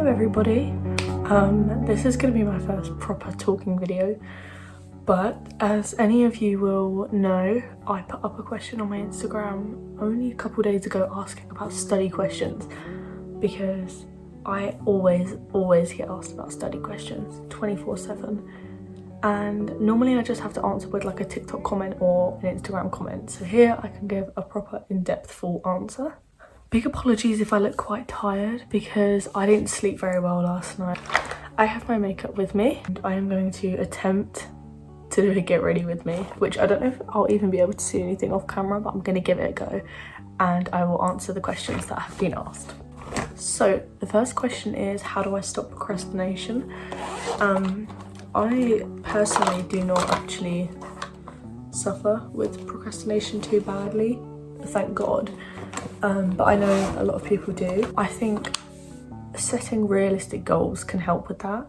everybody. This is going to be my first proper talking video, but as any of you will know, I put up a question on my Instagram only a couple days ago asking about study questions, because I always get asked about study questions 24/7, and normally I just have to answer with like a TikTok comment or an Instagram comment. So here I can give a proper in-depth full answer. Big apologies if I look quite tired because I didn't sleep very well last night. I have my makeup with me and I am going to attempt to do a get ready with me, which I don't know if I'll even be able to see anything off camera, but I'm going to give it a go and I will answer the questions that have been asked. So the first question is, how do I stop procrastination? I personally do not actually suffer with procrastination too badly, thank God. But I know a lot of people do. I think setting realistic goals can help with that.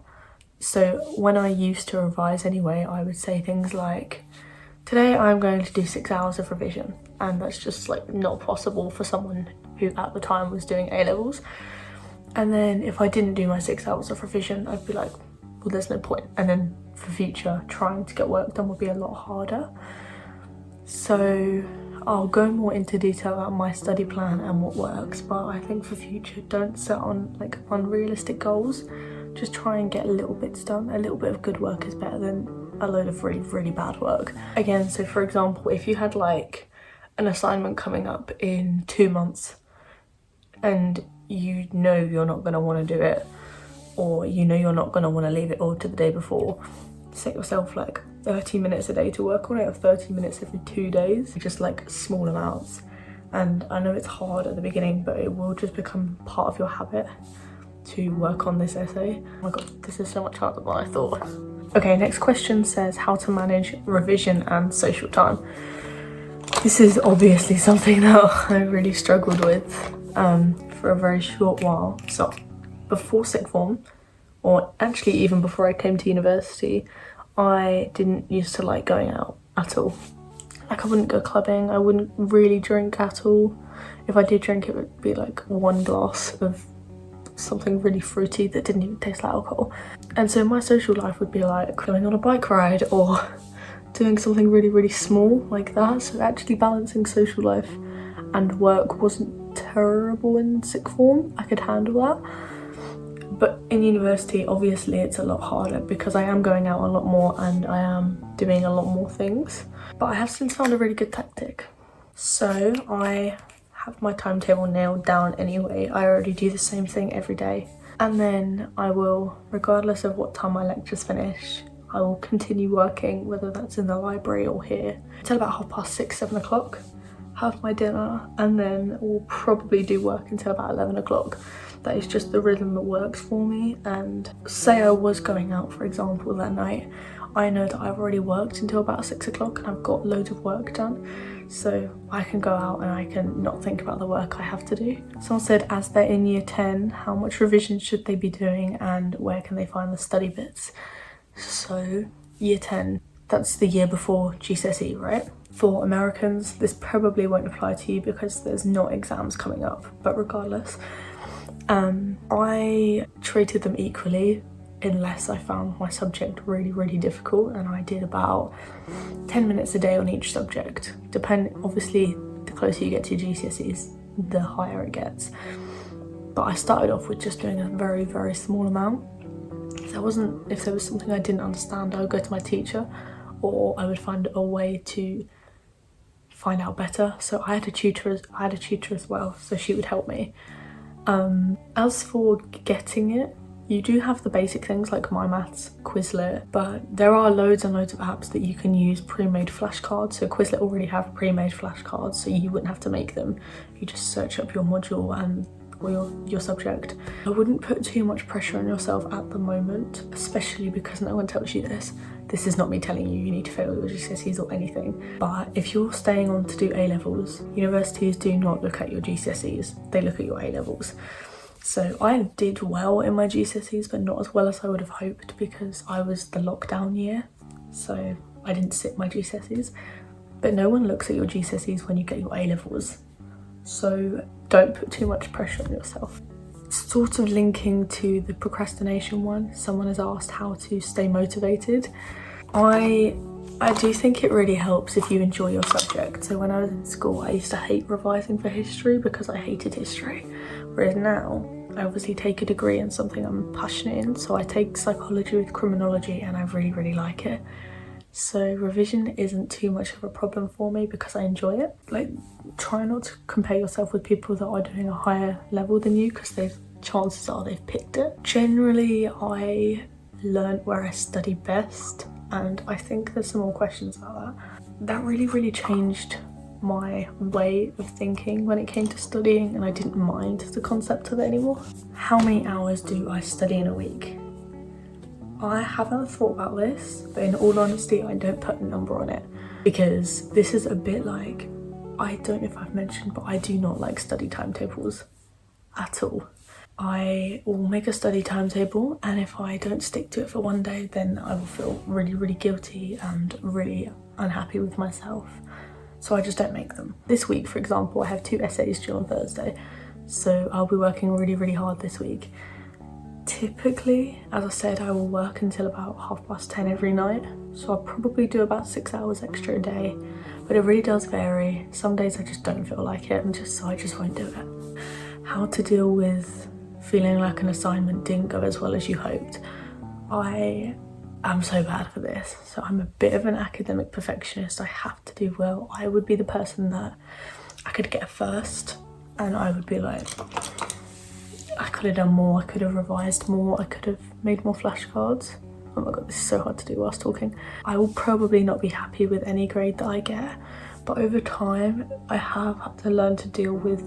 So when I used to revise anyway, I would say things like, today I'm going to do 6 hours of revision, and that's just like not possible for someone who at the time was doing A-levels. And then if I didn't do my 6 hours of revision, I'd be like, well, there's no point. And then for future, trying to get work done would be a lot harder. So I'll go more into detail about my study plan and what works, but I think for future, don't set on like unrealistic goals. Just try and get little bits done. A little bit of good work is better than a load of really bad work. Again, so for example, if you had like an assignment coming up in 2 months and you know you're not going to want to do it, or you know you're not going to want to leave it all to the day before, set yourself like 30 minutes a day to work on it, or 30 minutes every 2 days, just like small amounts. And I know it's hard at the beginning, but it will just become part of your habit to work on this essay. Oh my god, this is so much harder than I thought. Okay, next question says how to manage revision and social time. This is obviously something that I really struggled with for a very short while. So before sixth form, or actually even before I came to university, I didn't used to like going out at all. Like I wouldn't go clubbing, I wouldn't really drink at all. If I did drink, it would be like 1 glass of something really fruity that didn't even taste like alcohol. And so my social life would be like going on a bike ride or doing something really small like that. So actually balancing social life and work wasn't terrible in sixth form. I could handle that. But in university, obviously it's a lot harder because I am going out a lot more and I am doing a lot more things. But I have since found a really good tactic. So I have my timetable nailed down anyway. I already do the same thing every day. And then I will, regardless of what time my lectures finish, I will continue working, whether that's in the library or here, until about 6:30, 7 o'clock. Have my dinner, and then we'll probably do work until about 11 o'clock. That is just the rhythm that works for me. And say I was going out, for example, that night, I know that I've already worked until about 6 o'clock and I've got loads of work done. So I can go out and I can not think about the work I have to do. Someone said, as they're in year 10, how much revision should they be doing and where can they find the study bits? So year 10, that's the year before GCSE, right? For Americans, this probably won't apply to you because there's not exams coming up, but regardless, I treated them equally unless I found my subject really difficult, and I did about 10 minutes a day on each subject. Obviously, the closer you get to GCSEs, the higher it gets. But I started off with just doing a very small amount. If there was something I didn't understand, I would go to my teacher, or I would find a way to find out better. So I had a tutor as well, so she would help me. As for getting it, you do have the basic things like My Maths, Quizlet, but there are loads and loads of apps that you can use pre-made flashcards. So Quizlet already have pre-made flashcards, so you wouldn't have to make them. You just search up your module and or your subject. I wouldn't put too much pressure on yourself at the moment, especially because no one tells you this. This is not me telling you you need to fail your GCSEs or anything, but if you're staying on to do A-levels, universities do not look at your GCSEs, they look at your A-levels. So I did well in my GCSEs, but not as well as I would have hoped because I was the lockdown year, so I didn't sit my GCSEs. But no one looks at your GCSEs when you get your A-levels, so don't put too much pressure on yourself. Sort of linking to the procrastination one, someone has asked how to stay motivated. I do think it really helps if you enjoy your subject. So when I was in school, I used to hate revising for history because I hated history. Whereas now, I obviously take a degree in something I'm passionate in. So I take psychology with criminology and I really, really like it. So revision isn't too much of a problem for me because I enjoy it. Like, try not to compare yourself with people that are doing a higher level than you because chances are they've picked it. Generally, I learned where I study best, and I think there's some more questions about that. That really, really changed my way of thinking when it came to studying, and I didn't mind the concept of it anymore. How many hours do I study in a week? I haven't thought about this, but in all honesty, I don't put a number on it because this is a bit like, I don't know if I've mentioned, but I do not like study timetables at all. I will make a study timetable, and if I don't stick to it for one day, then I will feel really, really guilty and really unhappy with myself. So I just don't make them. This week, for example, I have 2 essays due on Thursday, so I'll be working really, really hard this week. Typically, as I said, I will work until about 10:30 every night, so I'll probably do about 6 hours extra a day, but it really does vary. Some days I just don't feel like it, and I just won't do it. How to deal with feeling like an assignment didn't go as well as you hoped. I am so bad for this. So I'm a bit of an academic perfectionist. I have to do well. I would be the person that I could get a first and I would be like, I could have done more, I could have revised more, I could have made more flashcards. Oh my god, this is so hard to do whilst talking. I will probably not be happy with any grade that I get, but over time I have had to learn to deal with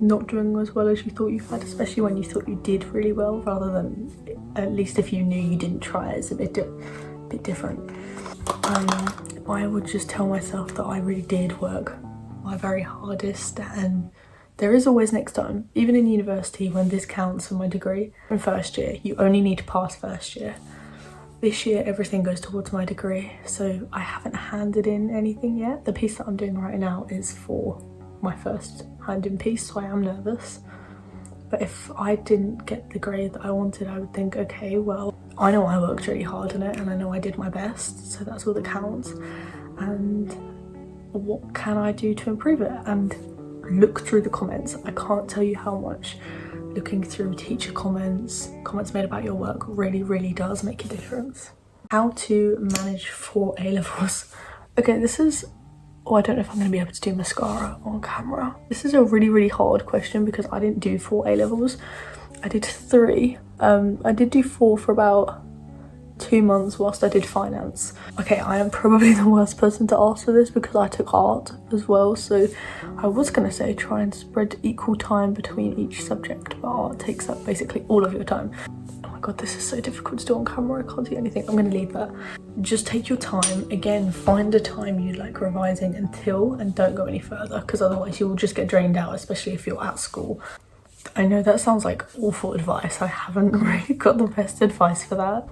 not doing as well as you thought you had, especially when you thought you did really well, rather than, at least if you knew you didn't try, it's a bit different. I would just tell myself that I really did work my very hardest, and there is always next time. Even in university, when this counts for my degree, in first year, you only need to pass first year. This year, everything goes towards my degree, so I haven't handed in anything yet. The piece that I'm doing right now is for my first hand-in piece, so I am nervous. But if I didn't get the grade that I wanted, I would think, okay, well, I know I worked really hard on it and I know I did my best, so that's all that counts. And what can I do to improve it? And look through the comments. I can't tell you how much looking through teacher comments made about your work really, really does make a difference. How to manage 4 A-levels. Okay, this is, I don't know if I'm going to be able to do mascara on camera. This is a really, really hard question because I didn't do 4 A-levels. I did 3. I did do 4 for about 2 months whilst I did finance. Okay, I am probably the worst person to ask for this because I took art as well, so I was going to say try and spread equal time between each subject, but art takes up basically all of your time. Oh my god, this is so difficult to do on camera, I can't see anything. I'm going to leave that. Just take your time. Again, find a time you like revising until, and don't go any further because otherwise you will just get drained out, especially if you're at school. I know that sounds like awful advice. I haven't really got the best advice for that.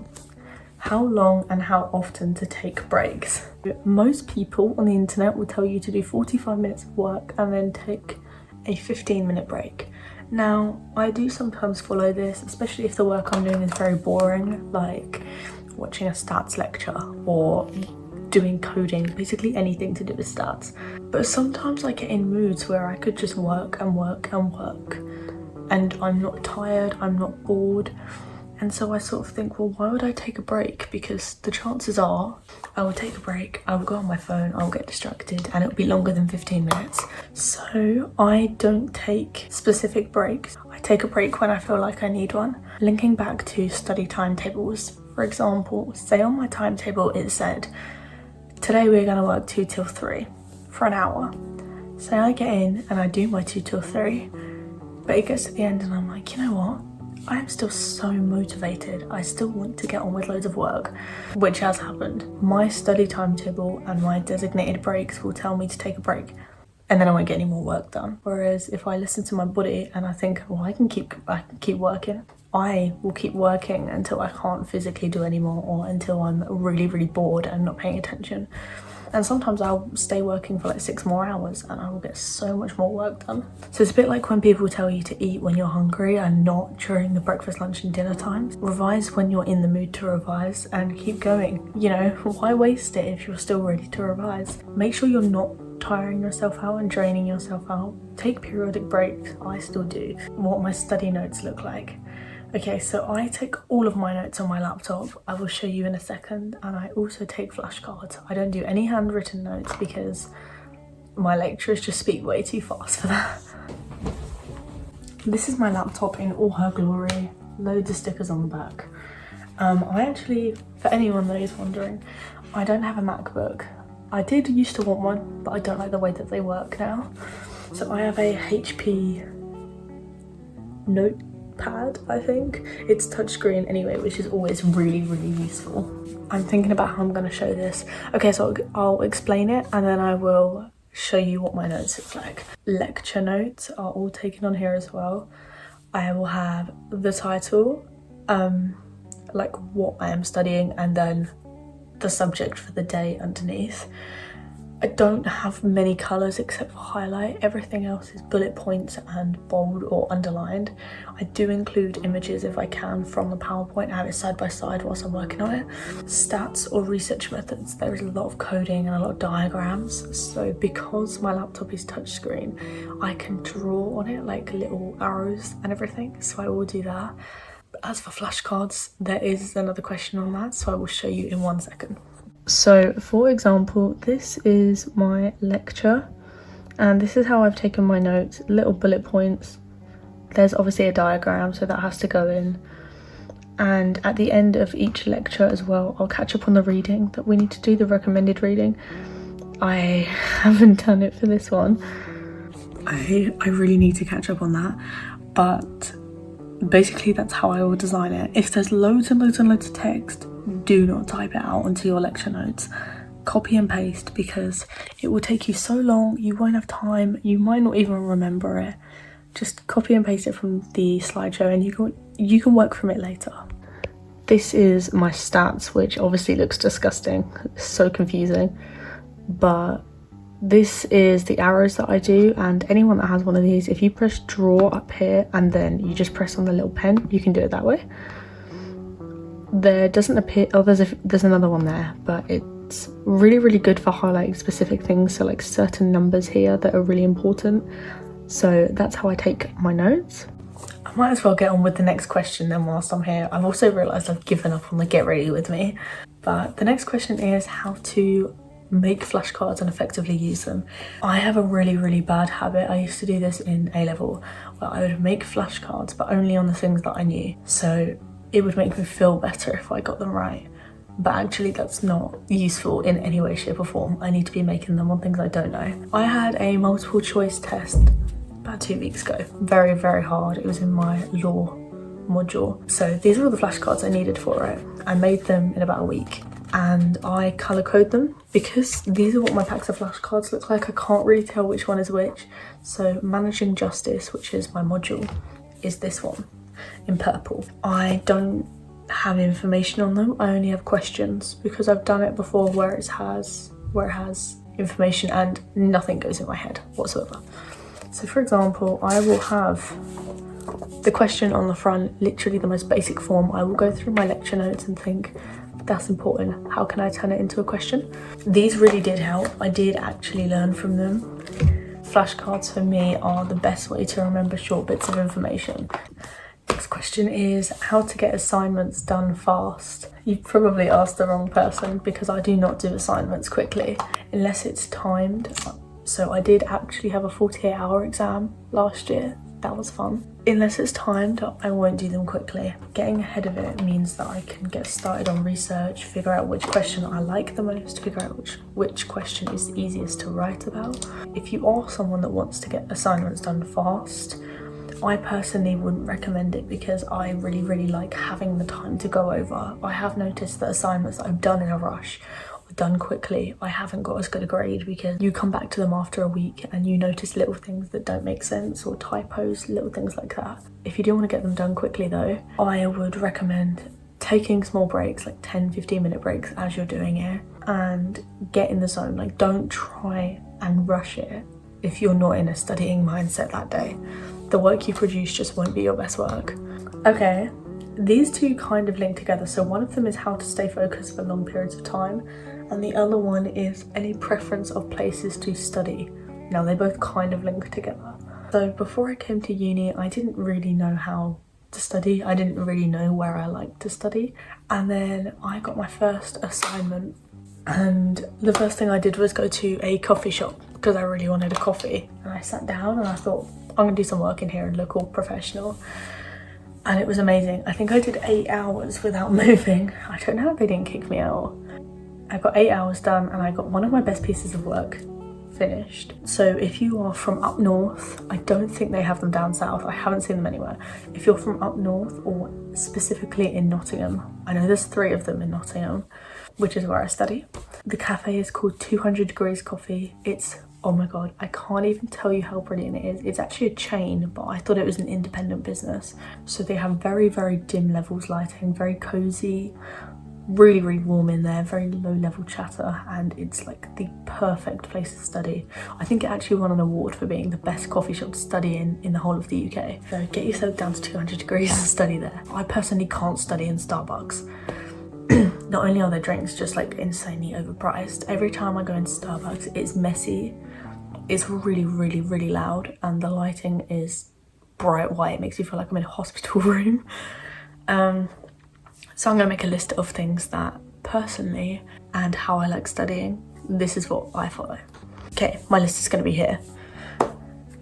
How long and how often to take breaks. Most people on the internet will tell you to do 45 minutes of work and then take a 15-minute break. Now, I do sometimes follow this, especially if the work I'm doing is very boring, like watching a stats lecture or doing coding, basically anything to do with stats. But sometimes I get in moods where I could just work and work and work, and I'm not tired, I'm not bored. And so I sort of think, well, why would I take a break? Because the chances are I will take a break, I will go on my phone, I'll get distracted, and it'll be longer than 15 minutes. So I don't take specific breaks. I take a break when I feel like I need one. Linking back to study timetables, for example, say on my timetable it said, today we're going to work 2 till 3 for an hour. Say I get in and I do my 2 till 3, but it gets to the end and I'm like, you know what? I am still so motivated. I still want to get on with loads of work, which has happened. My study timetable and my designated breaks will tell me to take a break, and then I won't get any more work done. Whereas if I listen to my body and I think, well, I can keep working, I will keep working until I can't physically do anymore, or until I'm really, really bored and not paying attention. And sometimes I'll stay working for like 6 more hours and I will get so much more work done. So it's a bit like when people tell you to eat when you're hungry and not during the breakfast, lunch and dinner times. Revise when you're in the mood to revise and keep going. You know, why waste it if you're still ready to revise? Make sure you're not tiring yourself out and draining yourself out. Take periodic breaks. I still do. What my study notes look like. Okay, so I take all of my notes on my laptop. I will show you in a second. And I also take flashcards. I don't do any handwritten notes because my lecturers just speak way too fast for that. This is my laptop in all her glory. Loads of stickers on the back. I actually, for anyone that is wondering, I don't have a MacBook. I did used to want one, but I don't like the way that they work now. So I have a HP notepad, I think. It's touchscreen anyway, which is always really, really useful. I'm thinking about how I'm going to show this. Okay, so I'll explain it and then I will show you what my notes look like. Lecture notes are all taken on here as well. I will have the title, like what I am studying, and then the subject for the day underneath. I don't have many colours except for highlight. Everything else is bullet points and bold or underlined. I do include images if I can from the PowerPoint. I have it side by side whilst I'm working on it. Stats or research methods. There is a lot of coding and a lot of diagrams. So because my laptop is touchscreen, I can draw on it like little arrows and everything. So I will do that. As for flashcards, there is another question on that, so I will show you in 1 second. So for example, this is my lecture and this is how I've taken my notes, little bullet points. There's obviously a diagram, so that has to go in. And at the end of each lecture as well, I'll catch up on the reading that we need to do, the recommended reading. I haven't done it for this one. I really need to catch up on that, but basically that's how I will design it. If there's loads and loads and loads of text, do not type it out onto your lecture notes. Copy and paste, because it will take you so long, you won't have time, you might not even remember it. Just copy and paste it from the slideshow and you can work from it later. This is my stats, which obviously looks disgusting, it's so confusing, but this is the arrows that I do, and anyone that has one of these, if you press draw up here and then you just press on the little pen, you can do it that way. There doesn't appear, oh there's another one there, but it's really, really good for highlighting specific things, so like certain numbers here that are really important. So that's how I take my notes. I might as well get on with the next question then whilst I'm here. I've also realised I've given up on the get ready with me, but the next question is how to make flashcards and effectively use them. I have a really, really bad habit. I used to do this in A-level where I would make flashcards but only on the things that I knew, so it would make me feel better if I got them right, but actually that's not useful in any way, shape or form. I need to be making them on things I don't know. I had a multiple choice test about 2 weeks ago, very, very hard. It was in my law module, so these are all the flashcards I needed for it. I made them in about a week and I colour code them because these are what my packs of flashcards look like. I can't really tell which one is which. So managing justice, which is my module, is this one in purple. I don't have information on them, I only have questions because I've done it before where it has information and nothing goes in my head whatsoever. So for example, I will have the question on the front, literally the most basic form. I will go through my lecture notes and think, that's important, how can I turn it into a question? These really did help. I did actually learn from them. Flashcards for me are the best way to remember short bits of information. Next question is how to get assignments done fast. You probably asked the wrong person because I do not do assignments quickly unless it's timed. So I did actually have a 48-hour exam last year. That was fun. Unless it's timed, I won't do them quickly. Getting ahead of it means that I can get started on research, figure out which question I like the most, figure out which question is the easiest to write about. If you are someone that wants to get assignments done fast, I personally wouldn't recommend it because I really, really like having the time to go over. I have noticed that assignments that I've done in a rush or done quickly, I haven't got as good a grade because you come back to them after a week and you notice little things that don't make sense or typos, little things like that. If you do want to get them done quickly though, I would recommend taking small breaks, like 10-15 minute breaks as you're doing it, and get in the zone. Like, don't try and rush it if you're not in a studying mindset that day. The work you produce just won't be your best work. Okay, these two kind of link together. So one of them is how to stay focused for long periods of time, and the other one is any preference of places to study. Now they both kind of link together. So before I came to uni, I didn't really know how to study. I didn't really know where I liked to study. And then I got my first assignment, and the first thing I did was go to a coffee shop because I really wanted a coffee. And I sat down and I thought, I'm gonna do some work in here and look all professional. And it was amazing. I think I did 8 hours without moving. I don't know how they didn't kick me out. I got 8 hours done and I got one of my best pieces of work finished. So if you are from up north, I don't think they have them down south. I haven't seen them anywhere. If you're from up north, or specifically in Nottingham, I know there's 3 of them in Nottingham, which is where I study. The cafe is called 200 Degrees Coffee. It's, oh my god, I can't even tell you how brilliant it is. It's actually a chain, but I thought it was an independent business. So they have very, very dim levels lighting, very cozy, really, really warm in there, very low level chatter, and it's like the perfect place to study. I think it actually won an award for being the best coffee shop to study in the whole of the UK. So get yourself down to 200 degrees and study there. I personally can't study in Starbucks. Not only are their drinks just like insanely overpriced, every time I go into Starbucks it's messy, it's really, really, really loud, and the lighting is bright white. It makes me feel like I'm in a hospital room. So I'm going to make a list of things that personally and how I like studying, this is what I follow. Okay, my list is going to be here.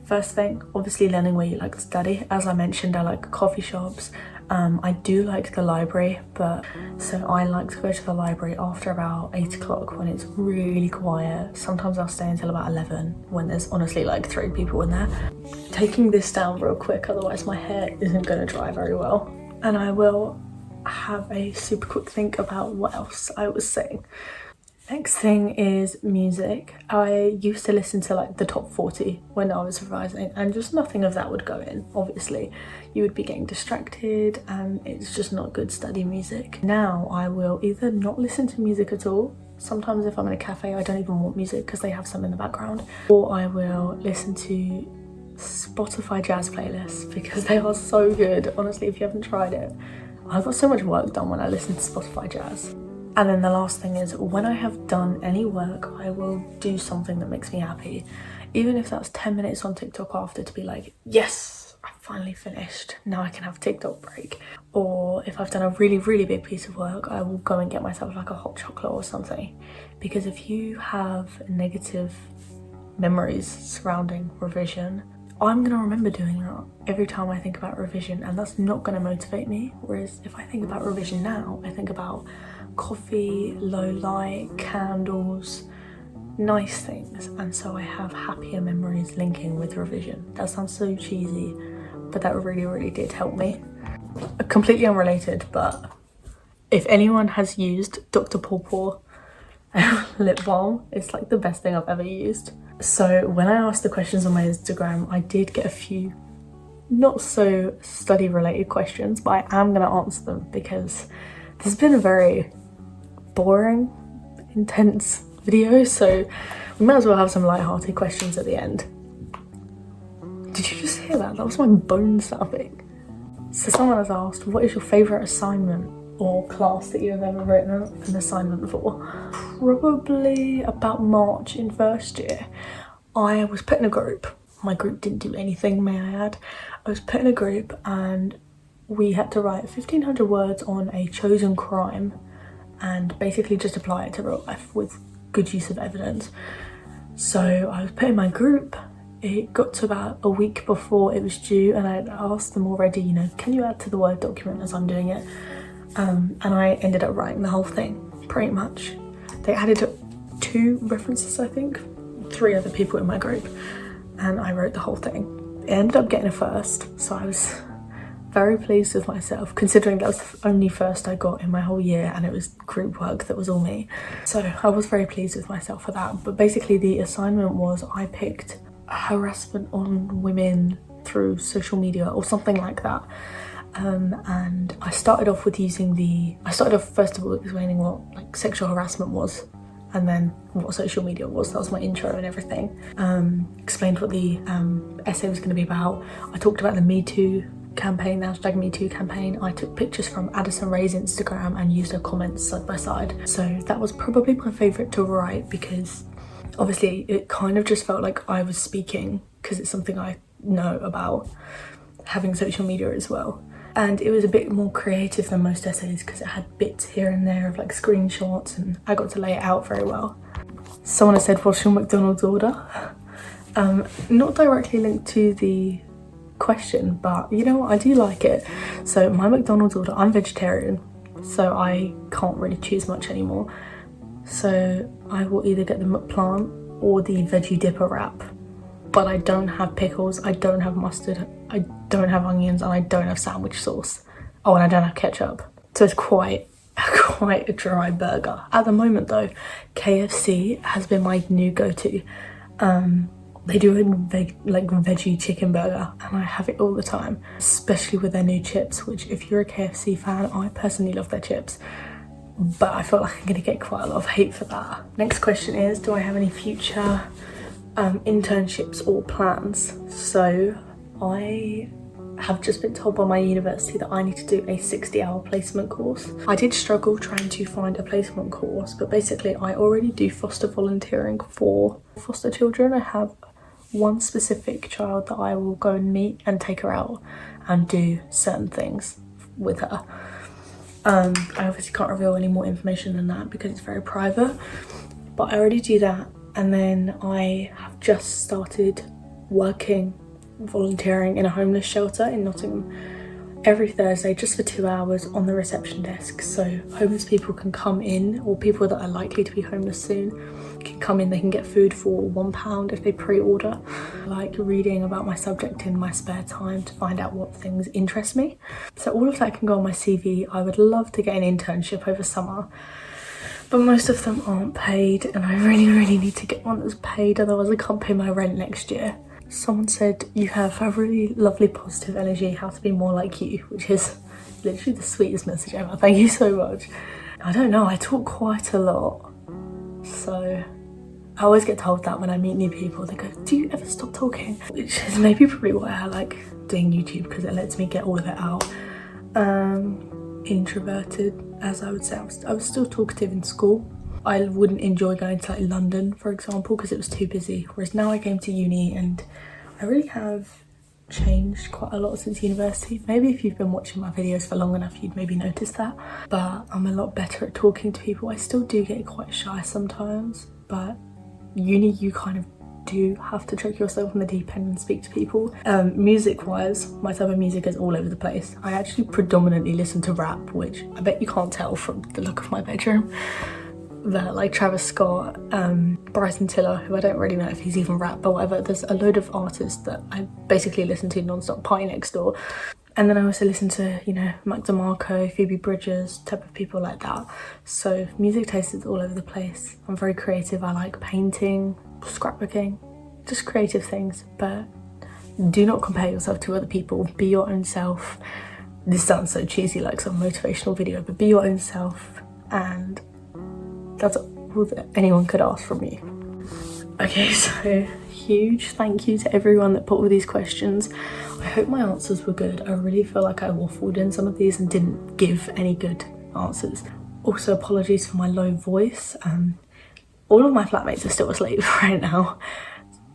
First thing, obviously learning where you like to study. As I mentioned, I like coffee shops. I do like the library, but so I like to go to the library after about 8 o'clock when it's really quiet. Sometimes I'll stay until about 11 when there's honestly like 3 people in there. Taking this down real quick, otherwise my hair isn't going to dry very well. And I will have a super quick think about what else I was saying. Next thing is music. I used to listen to like the top 40 when I was revising, and just nothing of that would go in. Obviously you would be getting distracted and it's just not good study music. Now I will either not listen to music at all. Sometimes if I'm in a cafe I don't even want music because they have some in the background, or I will listen to Spotify jazz playlists because they are so good. Honestly, if you haven't tried it, I got so much work done when I listen to Spotify jazz. And then the last thing is, when I have done any work, I will do something that makes me happy. Even if that's 10 minutes on TikTok after, to be like, yes, I finally finished. Now I can have a TikTok break. Or if I've done a really, really big piece of work, I will go and get myself like a hot chocolate or something. Because if you have negative memories surrounding revision, I'm gonna remember doing that every time I think about revision, and that's not gonna motivate me. Whereas if I think about revision now, I think about coffee, low light, candles, nice things, and so I have happier memories linking with revision. That sounds so cheesy, but that really, really did help me. Completely unrelated, but if anyone has used Dr. Pawpaw lip balm, it's like the best thing I've ever used. So when I asked the questions on my Instagram, I did get a few not so study related questions, but I am going to answer them because this has been a very boring, intense video, so we might as well have some light-hearted questions at the end. Did you just hear that? That was my bones snapping. So someone has asked, what is your favourite assignment or class that you have ever written an assignment for? Probably about March in first year. I was put in a group. My group didn't do anything, may I add. I was put in a group and we had to write 1,500 words on a chosen crime and basically just apply it to real life with good use of evidence. So I was put in my group. It got to about a week before it was due and I had asked them already, you know, can you add to the Word document as I'm doing it? And I ended up writing the whole thing, pretty much. They added 2 references, I think, 3 other people in my group, and I wrote the whole thing. It ended up getting a first, so I was very pleased with myself, considering that was the only first I got in my whole year and it was group work that was all me. So I was very pleased with myself for that. But basically the assignment was I picked harassment on women through social media or something like that. And I started off with first of all explaining what like sexual harassment was and then what social media was. That was my intro and everything. Explained what the essay was going to be about. I talked about the Me Too campaign, the hashtag Me Too campaign. I took pictures from Addison Rae's Instagram and used her comments side by side. So that was probably my favourite to write, because obviously it kind of just felt like I was speaking, because it's something I know about, having social media as well. And it was a bit more creative than most essays, because it had bits here and there of like screenshots, and I got to lay it out very well. Someone has said, what's your McDonald's order? Not directly linked to the question, but you know what, I do like it. So my McDonald's order, I'm vegetarian, so I can't really choose much anymore. So I will either get the McPlant or the veggie dipper wrap. But I don't have pickles, I don't have mustard, I don't have onions, and I don't have sandwich sauce. Oh, and I don't have ketchup. So it's quite a dry burger. At the moment though, KFC has been my new go-to. They do a veggie chicken burger, and I have it all the time, especially with their new chips, which if you're a KFC fan, I personally love their chips. But I feel like I'm gonna get quite a lot of hate for that. Next question is, do I have any future internships or plans? So I have just been told by my university that I need to do a 60-hour placement course. I did struggle trying to find a placement course, but basically I already do foster volunteering for foster children. I have one specific child that I will go and meet and take her out and do certain things with her. I obviously can't reveal any more information than that because it's very private, but I already do that. And then I have just started volunteering in a homeless shelter in Nottingham every Thursday, just for 2 hours on the reception desk. So homeless people can come in, or people that are likely to be homeless soon can come in. They can get food for £1 if they pre-order. I like reading about my subject in my spare time to find out what things interest me. So all of that can go on my CV. I would love to get an internship over summer, but most of them aren't paid, and I really need to get one that's paid, otherwise I can't pay my rent next year. Someone said, you have a really lovely positive energy, how to be more like you, which is literally the sweetest message ever. Thank you so much. I don't know, I talk quite a lot, so I always get told that when I meet new people. They go, do you ever stop talking? Which is maybe probably why I like doing YouTube, because it lets me get all of it out. Introverted, as I would say. I was still talkative in school. I wouldn't enjoy going to like London, for example, because it was too busy. Whereas now I came to uni and I really have changed quite a lot since university. Maybe if you've been watching my videos for long enough, you'd maybe notice that. But I'm a lot better at talking to people. I still do get quite shy sometimes, but uni, you kind of do have to chuck yourself in the deep end and speak to people. Music wise, my type of music is all over the place. I actually predominantly listen to rap, which I bet you can't tell from the look of my bedroom. That like Travis Scott, Bryson Tiller, who I don't really know if he's even rap, but whatever. There's a load of artists that I basically listen to non-stop. Party Next Door. And then I also listen to, you know, Mac DeMarco, Phoebe Bridgers, type of people like that. So music taste is all over the place. I'm very creative. I like painting, scrapbooking, just creative things. But do not compare yourself to other people. Be your own self. This sounds so cheesy, like some motivational video, but be your own self, and that's all that anyone could ask from you. Okay, so huge thank you to everyone that put all these questions. I hope my answers were good. I really feel like I waffled in some of these and didn't give any good answers. Also, apologies for my low voice. All of my flatmates are still asleep right now.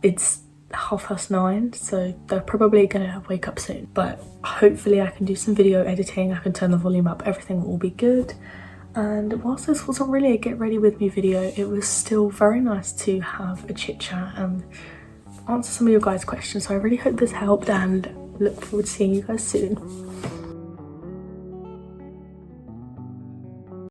It's 9:30, so they're probably gonna wake up soon. But hopefully I can do some video editing, I can turn the volume up, everything will be good. And whilst this wasn't really a get ready with me video, it was still very nice to have a chit chat and answer some of your guys' questions. So I really hope this helped, and look forward to seeing you guys soon.